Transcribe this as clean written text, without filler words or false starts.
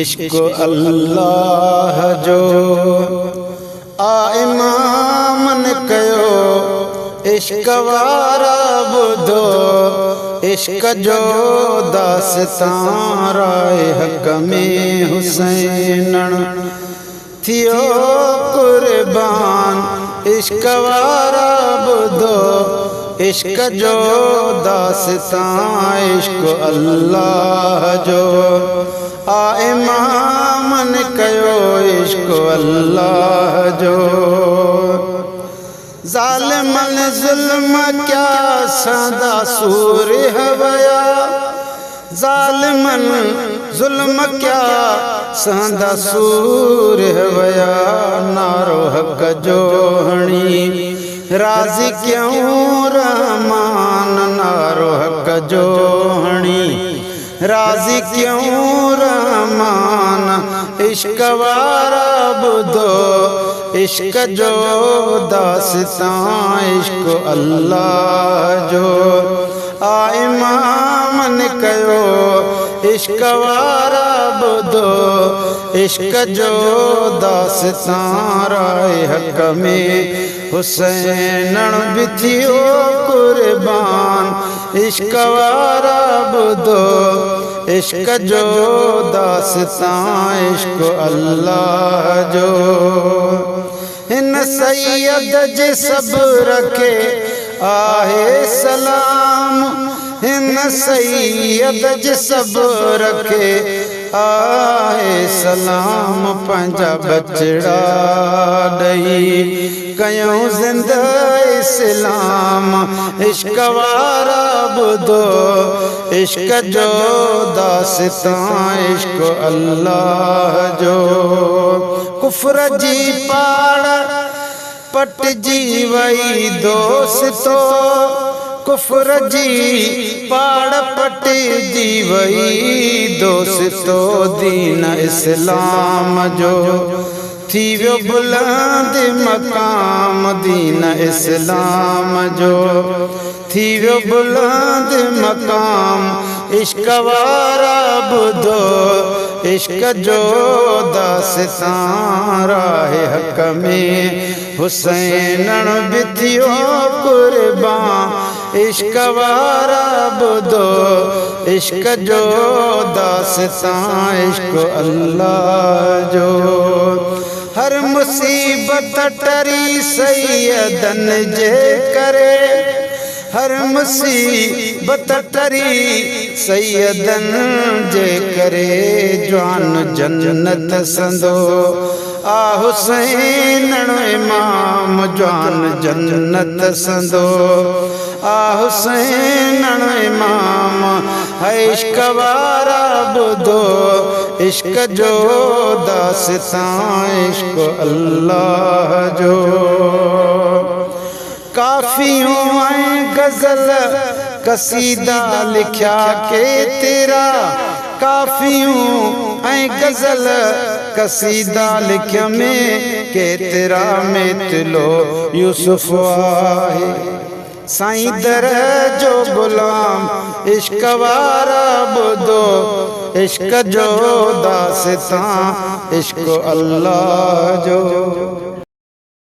इश्क अल्लाह जो इमामन कयो इश्क वारा बुधो इश्क जो दास्तां राय हक में हुसैनन थियो कुर्बान इश्क वारा बुधो इश्क जो दास्तां इश्क अल्लाह जो इमामन कयो इश्क अल्लाह जो ज़ालिमन ज़ुल्म क्या सदा सूर हवया ज़ालिमन ज़ुल्म क्या सदा सूर हवया नारो हक जो हणी राज़ी क्यों रहमान नारो हक जो हणी राज़ी क्यों रहमान इश्क वारा बुधो इश्क जो दास्तां इश्क अल्लाह जो इमामन कयो इश्क वारा बुधो इश्क जो दास्तां राय हक में हुसैनन भी थियो कुर्बान इश्क वारा बुधो इश्क जो दास्तां इश्क अल्लाह जो इन सैयद जे सब्र के आहे सलाम इन सैयद जे सब्र के आहे सलाम पंजा बचड़ा दई कयूं ज़िंदा इस्लाम इश्क वारा बुधो इश्क जो दास्तां इश्क अल्लाह जो कुफ्र जी पाड़ पटजी वई दोस्तो कुफ्र जी पाड़ पटजी वई दोस्तो दीन इस्लाम जो थी वियो बुलंद मकाम दीन इस्लाम जो थी वियो बुलंद मकाम इश्क वारा बुधो इश्क जो दास्तां राह हक में हुसैनन भी थियो कुर्बान इश्क वारा बुधो इश्क जो दास्तां इश्क अल्लाह जो हर मुसीबत टरी सैयदन जे करे हर मुसीबत टरी सैयदन जे करे जवान जन्नत संदो हुसैनन इमाम जवान जन्नत संदो हुसैनन इमाम इश्क वारा बुधो इश्क जो दास्तां इश्क अल्लाह जो काफियों गजल कसीदा लिखा के तेरा काफियों गजल कसीदा लिख में के तेरा में तिलो यूसुफ आहे साईं दर जो गुलाम इश्क वारा बुधो इश्क जो दास्तां इश्क अल्लाह जो